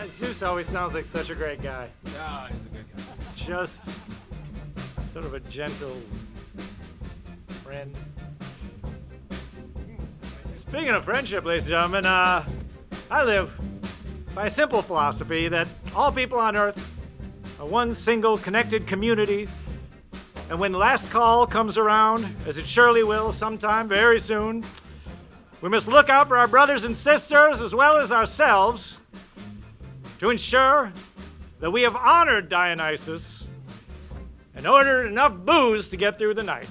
Zeus always sounds like such a great guy. Yeah, he's a good guy. Just sort of a gentle friend. Speaking of friendship, ladies and gentlemen, I live by a simple philosophy that all people on Earth are one single connected community. And when last call comes around, as it surely will sometime very soon, we must look out for our brothers and sisters as well as ourselves to ensure that we have honored Dionysus and ordered enough booze to get through the night.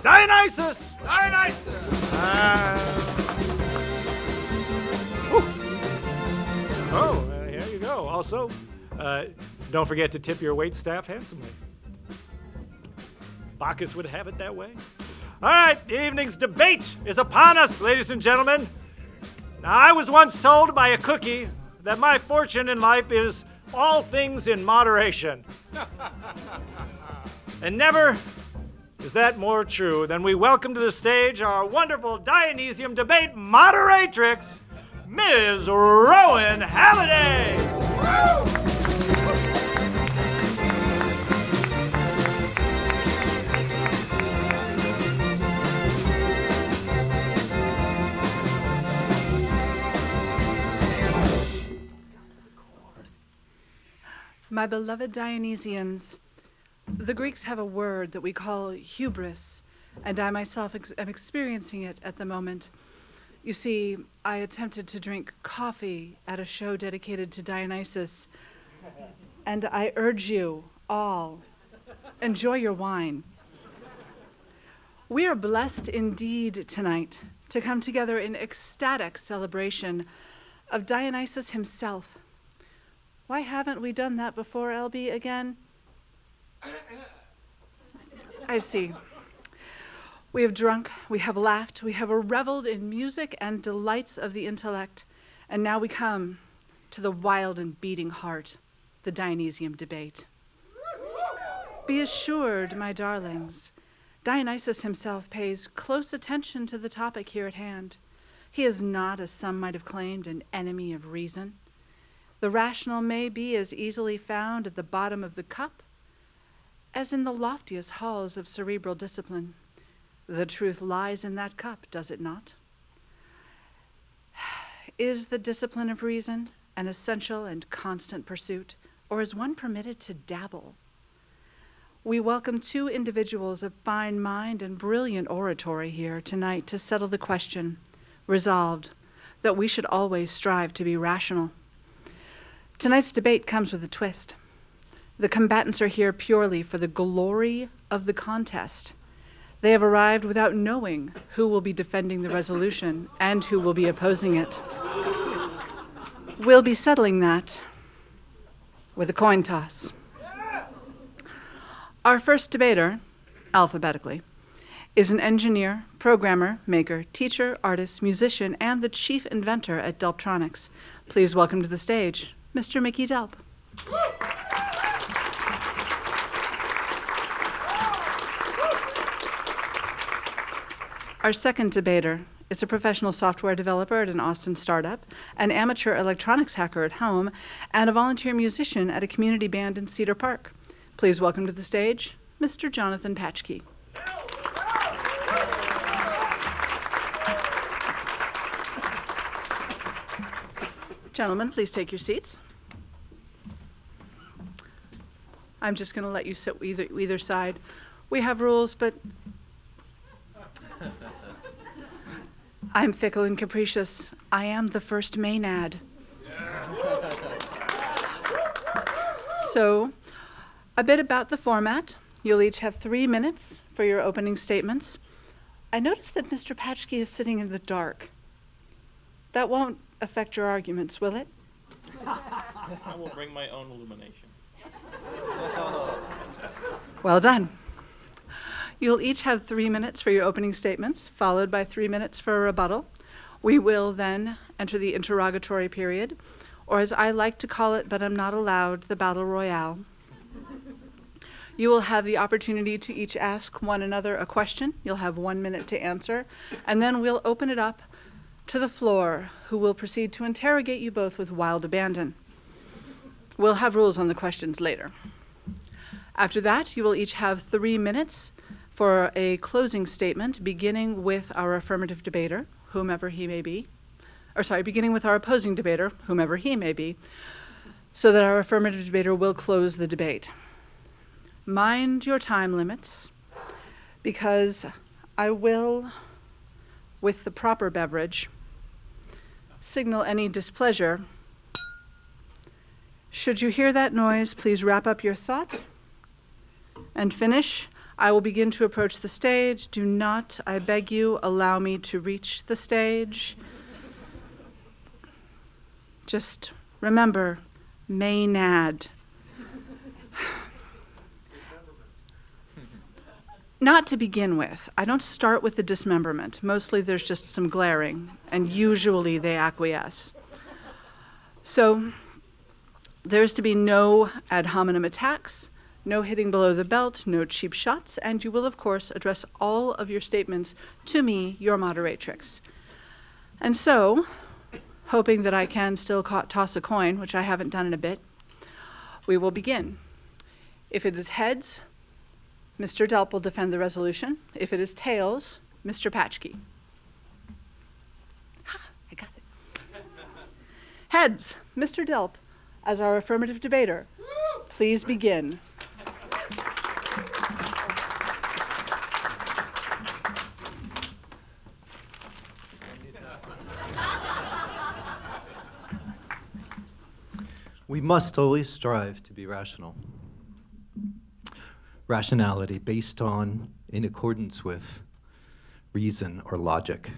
Dionysus! Dionysium! Here you go. Also, don't forget to tip your wait staff handsomely. Bacchus would have it that way. All right, the evening's debate is upon us, ladies and gentlemen. Now, I was once told by a cookie that my fortune in life is all things in moderation. And never is that more true than we welcome to the stage our wonderful Dionysium debate moderatrix, Ms. Rowan Halliday. Woo! My beloved Dionysians, the Greeks have a word that we call hubris, and I myself am experiencing it at the moment. You see, I attempted to drink coffee at a show dedicated to Dionysus, and I urge you all, enjoy your wine. We are blessed indeed tonight to come together in ecstatic celebration of Dionysus himself. Why haven't we done that before, LB, again? I see. We have drunk, we have laughed, we have reveled in music and delights of the intellect, and now we come to the wild and beating heart, the Dionysium debate. Be assured, my darlings, Dionysus himself pays close attention to the topic here at hand. He is not, as some might have claimed, an enemy of reason. The rational may be as easily found at the bottom of the cup as in the loftiest halls of cerebral discipline. The truth lies in that cup, does it not? Is the discipline of reason an essential and constant pursuit, or is one permitted to dabble? We welcome two individuals of fine mind and brilliant oratory here tonight to settle the question, resolved that we should always strive to be rational. Tonight's debate comes with a twist. The combatants are here purely for the glory of the contest. They have arrived without knowing who will be defending the resolution and who will be opposing it. We'll be settling that with a coin toss. Our first debater, alphabetically, is an engineer, programmer, maker, teacher, artist, musician, and the chief inventor at Delptronics. Please welcome to the stage, Mr. Mickey Delp. Our second debater is a professional software developer at an Austin startup, an amateur electronics hacker at home, and a volunteer musician at a community band in Cedar Park. Please welcome to the stage, Mr. Jonathan Patschke. Gentlemen, please take your seats. I'm just going to let you sit either side. We have rules, but I'm fickle and capricious. I am the first Maynard. So, a bit about the format. You'll each have 3 minutes for your opening statements. I noticed that Mr. Patschke is sitting in the dark. That won't affect your arguments, will it? I will bring my own illumination. Well done. You'll each have 3 minutes for your opening statements, followed by 3 minutes for a rebuttal. We will then enter the interrogatory period, or as I like to call it, but I'm not allowed, the battle royale. You will have the opportunity to each ask one another a question. You'll have 1 minute to answer, and then we'll open it up to the floor, who will proceed to interrogate you both with wild abandon. We'll have rules on the questions later. After that, you will each have 3 minutes for a closing statement, beginning with our affirmative debater, whomever he may be. Beginning with our opposing debater, whomever he may be, so that our affirmative debater will close the debate. Mind your time limits, because I will, with the proper beverage, signal any displeasure. Should you hear that noise, please wrap up your thought and finish. I will begin to approach the stage. Do not, I beg you, allow me to reach the stage. Just remember, Maynard. Not to begin with. I don't start with the dismemberment. Mostly there's just some glaring, and usually they acquiesce. So there's to be no ad hominem attacks, no hitting below the belt, no cheap shots, and you will, of course, address all of your statements to me, your moderatrix. And so, hoping that I can still toss a coin, which I haven't done in a bit, we will begin. If it is heads, Mr. Delp will defend the resolution. If it is tails, Mr. Patschke. Ha, I got it. Heads, Mr. Delp, as our affirmative debater, please begin. We must always strive to be rational. Rationality based on, in accordance with, reason or logic.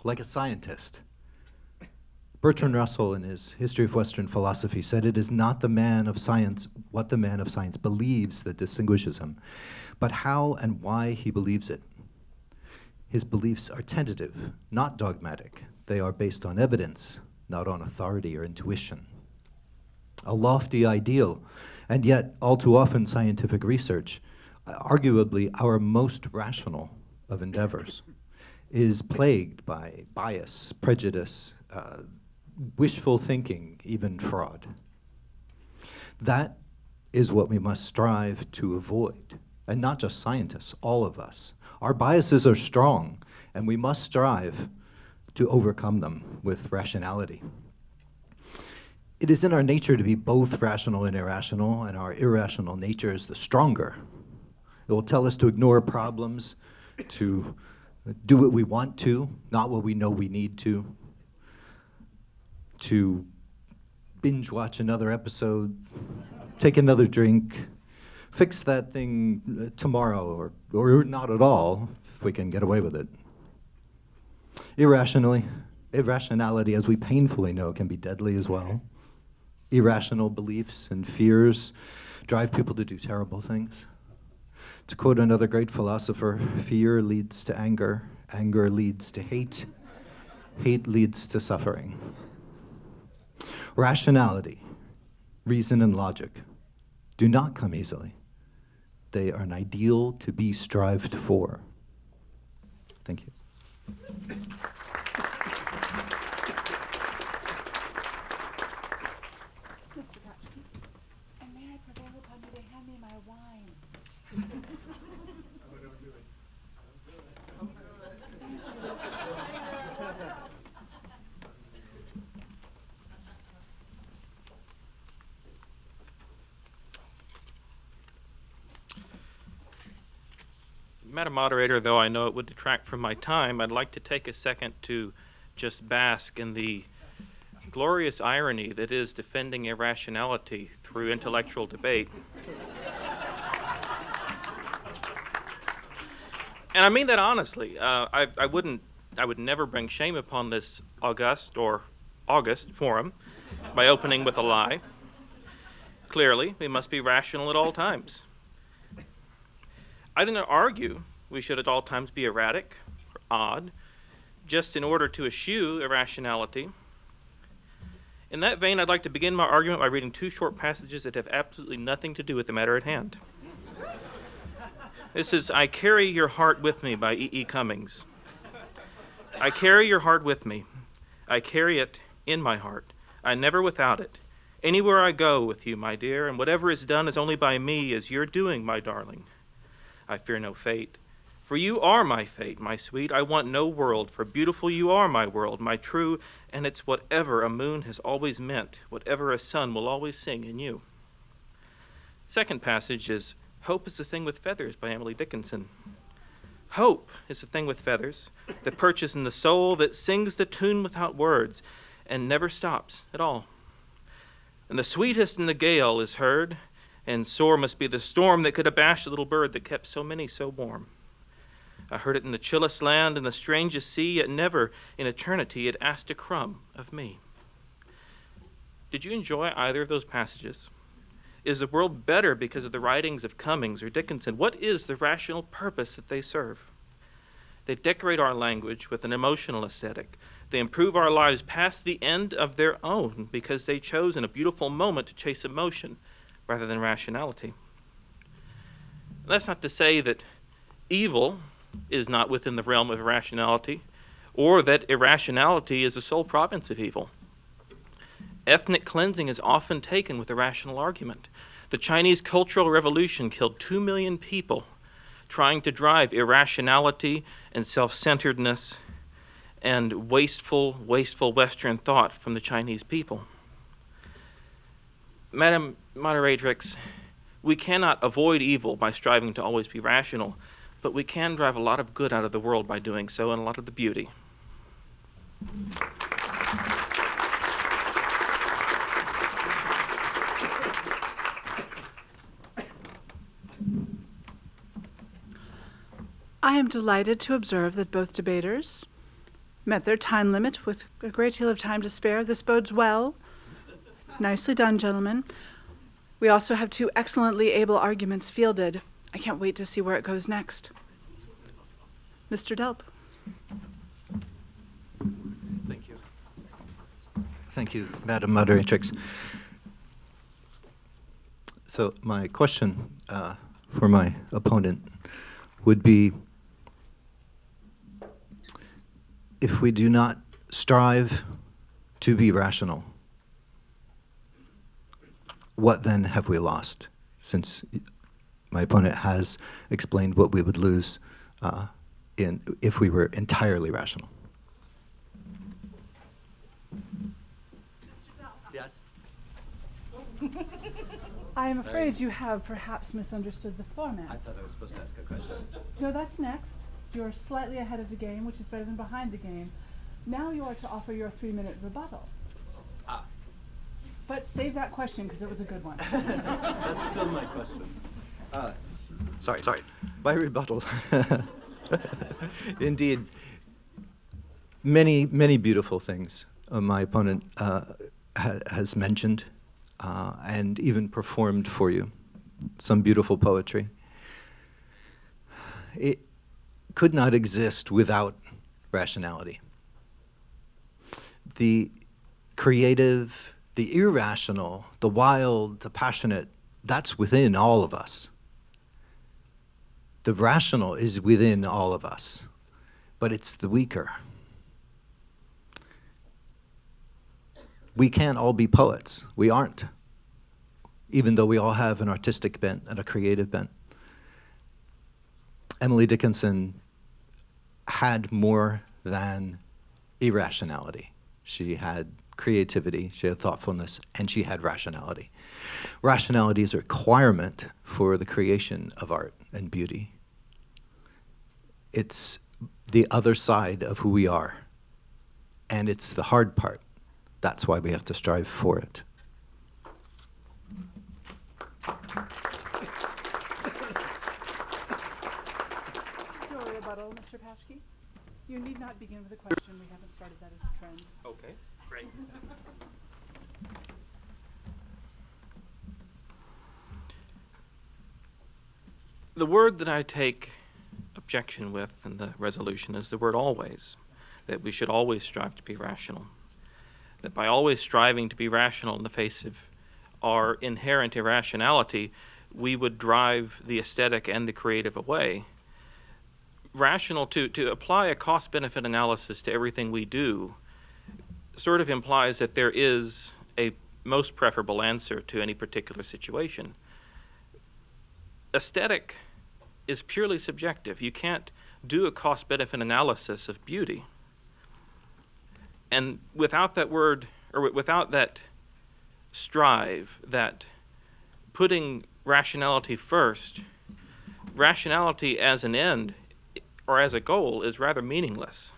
Like a scientist. Bertrand Russell, in his History of Western Philosophy, said it is not the man of science, what the man of science believes that distinguishes him, but how and why he believes it. His beliefs are tentative, not dogmatic. They are based on evidence, not on authority or intuition. A lofty ideal, and yet all too often scientific research, arguably our most rational of endeavors, is plagued by bias, prejudice, wishful thinking, even fraud. That is what we must strive to avoid, and not just scientists, all of us. Our biases are strong, and we must strive to overcome them with rationality. It is in our nature to be both rational and irrational, and our irrational nature is the stronger. It will tell us to ignore problems, to do what we want to, not what we know we need to binge watch another episode, take another drink, fix that thing tomorrow, or not at all, if we can get away with it. Irrationality, as we painfully know, can be deadly as well. Irrational beliefs and fears drive people to do terrible things. To quote another great philosopher, fear leads to anger, anger leads to hate, hate leads to suffering. Rationality, reason, and logic do not come easily. They are an ideal to be strived for. Thank you. Mr. Patschke, and may I prevail upon you to hand me my wine? Madam Moderator, though I know it would detract from my time, I'd like to take a second to just bask in the glorious irony that is defending irrationality through intellectual debate. And I mean that honestly. I would never bring shame upon this august forum by opening with a lie. Clearly, we must be rational at all times. I didn't argue we should at all times be erratic or odd, just in order to eschew irrationality. In that vein, I'd like to begin my argument by reading 2 short passages that have absolutely nothing to do with the matter at hand. This is I Carry Your Heart With Me by E.E. Cummings. I carry your heart with me. I carry it in my heart. I never without it. Anywhere I go with you, my dear, and whatever is done is only by me as you're doing, my darling. I fear no fate, for you are my fate, my sweet. I want no world, for beautiful you are my world, my true, and it's whatever a moon has always meant, whatever a sun will always sing in you. Second passage is Hope is the Thing with Feathers by Emily Dickinson. Hope is the thing with feathers that perches in the soul, that sings the tune without words and never stops at all. And the sweetest in the gale is heard, and sore must be the storm that could abash the little bird that kept so many so warm. I heard it in the chillest land and the strangest sea, yet never in eternity it asked a crumb of me. Did you enjoy either of those passages? Is the world better because of the writings of Cummings or Dickinson? What is the rational purpose that they serve? They decorate our language with an emotional aesthetic. They improve our lives past the end of their own because they chose in a beautiful moment to chase emotion rather than rationality. That's not to say that evil is not within the realm of irrationality, or that irrationality is the sole province of evil. Ethnic cleansing is often taken with a rational argument. The Chinese Cultural Revolution killed 2 million people trying to drive irrationality and self-centeredness and wasteful Western thought from the Chinese people. Madam Moderatrix, we cannot avoid evil by striving to always be rational, but we can drive a lot of good out of the world by doing so, and a lot of the beauty. I am delighted to observe that both debaters met their time limit with a great deal of time to spare. This bodes well. Nicely done, gentlemen. We also have 2 excellently able arguments fielded. I can't wait to see where it goes next. Mr. Delp. Thank you. Thank you, Madam Moderatrix. So my question for my opponent would be, if we do not strive to be rational, what then have we lost? Since my opponent has explained what we would lose if we were entirely rational. Yes. I am afraid you have perhaps misunderstood the format. I thought I was supposed to ask a question. No, that's next. You're slightly ahead of the game, which is better than behind the game. Now you are to offer your 3-minute rebuttal. Ah. But save that question because it was a good one. That's still my question. Sorry. By rebuttal. Indeed, many beautiful things my opponent has mentioned and even performed for you. Some beautiful poetry. It could not exist without rationality. The creative, the irrational, the wild, the passionate, that's within all of us. The rational is within all of us, but it's the weaker. We can't all be poets. We aren't, even though we all have an artistic bent and a creative bent. Emily Dickinson had more than irrationality. She had creativity, she had thoughtfulness, and she had rationality. Rationality is a requirement for the creation of art and beauty. It's the other side of who we are, and it's the hard part. That's why we have to strive for it. Your rebuttal, Mr. Patschke. You need not begin with a question. We haven't started that as a trend. Okay, great. The word that I take objection with in the resolution is the word always, that we should always strive to be rational. That by always striving to be rational in the face of our inherent irrationality, we would drive the aesthetic and the creative away. Rational, to apply a cost-benefit analysis to everything we do sort of implies that there is a most preferable answer to any particular situation. Aesthetic is purely subjective. You can't do a cost-benefit analysis of beauty. And without that word, or without that strive, that putting rationality first, rationality as an end or as a goal is rather meaningless.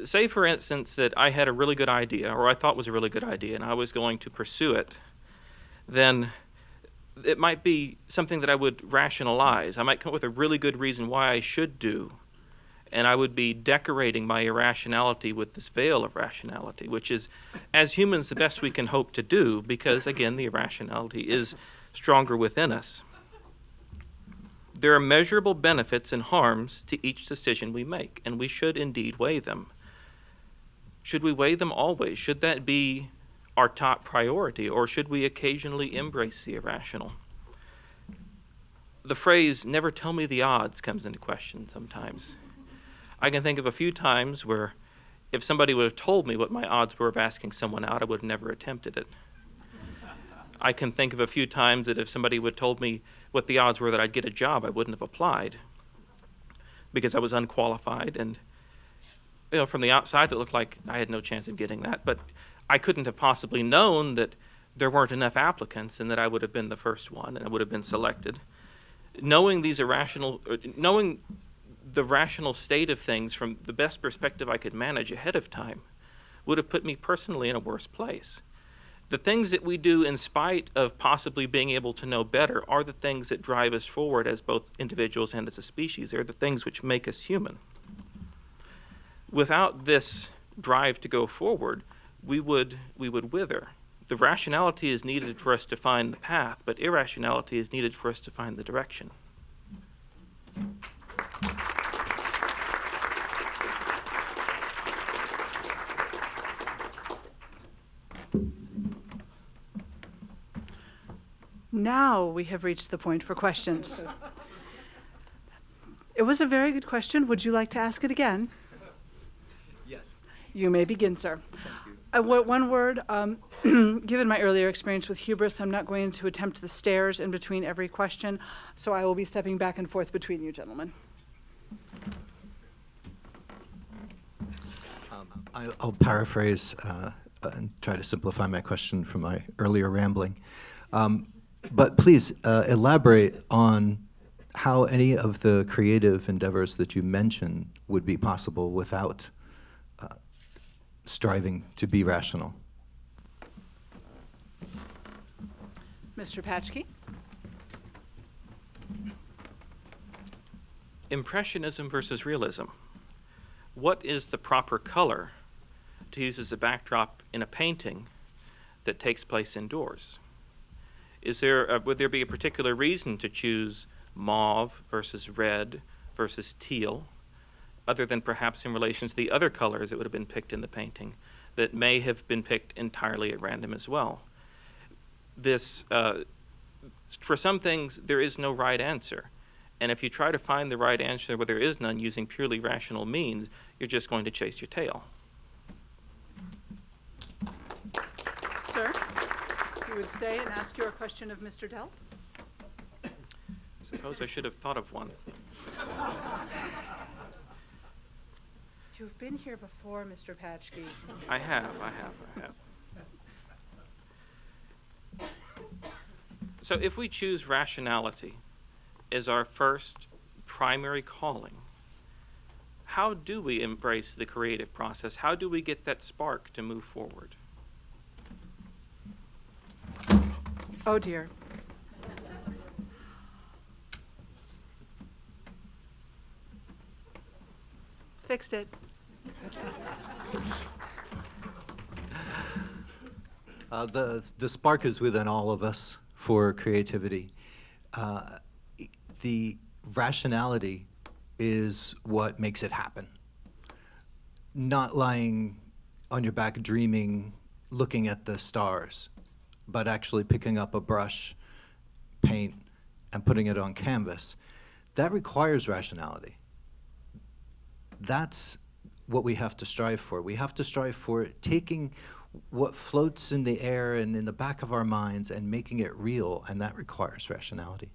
Say, for instance, that I had a really good idea, or I thought was a really good idea, and I was going to pursue it, then it might be something that I would rationalize. I might come up with a really good reason why I should do, and I would be decorating my irrationality with this veil of rationality, which is, as humans, the best we can hope to do, because, again, the irrationality is stronger within us. There are measurable benefits and harms to each decision we make, and we should indeed weigh them. Should we weigh them always? Should that be our top priority, or should we occasionally embrace the irrational? The phrase, "never tell me the odds," comes into question sometimes. I can think of a few times where if somebody would have told me what my odds were of asking someone out, I would have never attempted it. I can think of a few times that if somebody would have told me what the odds were that I'd get a job, I wouldn't have applied because I was unqualified, and from the outside it looked like I had no chance of getting that, but I couldn't have possibly known that there weren't enough applicants and that I would have been the first one and I would have been selected. Knowing knowing the rational state of things from the best perspective I could manage ahead of time would have put me personally in a worse place. The things that we do in spite of possibly being able to know better are the things that drive us forward as both individuals and as a species. They're the things which make us human. Without this drive to go forward, we would wither. The rationality is needed for us to find the path, but irrationality is needed for us to find the direction. Now we have reached the point for questions. It was a very good question. Would you like to ask it again? Yes. You may begin, sir. Thank you. One word. Given my earlier experience with hubris, I'm not going to attempt the stairs in between every question, so I will be stepping back and forth between you gentlemen. I'll paraphrase and try to simplify my question from my earlier rambling. But please elaborate on how any of the creative endeavors that you mentioned would be possible without striving to be rational. Mr. Patschke? Impressionism versus realism. What is the proper color to use as a backdrop in a painting that takes place indoors? Would there be a particular reason to choose mauve versus red versus teal, other than perhaps in relation to the other colors that would have been picked in the painting that may have been picked entirely at random as well? For some things, there is no right answer. And if you try to find the right answer where there is none using purely rational means, you're just going to chase your tail. Sir, you would stay and ask your question of Mr. Delp? I suppose I should have thought of one. You've been here before, Mr. Patschke. I have. So if we choose rationality as our first primary calling, how do we embrace the creative process? How do we get that spark to move forward? Oh dear. Fixed it. The spark is within all of us for creativity. The rationality is what makes it happen. Not lying on your back dreaming, looking at the stars, but actually picking up a brush, paint, and putting it on canvas. That requires rationality. That's what we have to strive for. We have to strive for taking what floats in the air and in the back of our minds and making it real, and that requires rationality.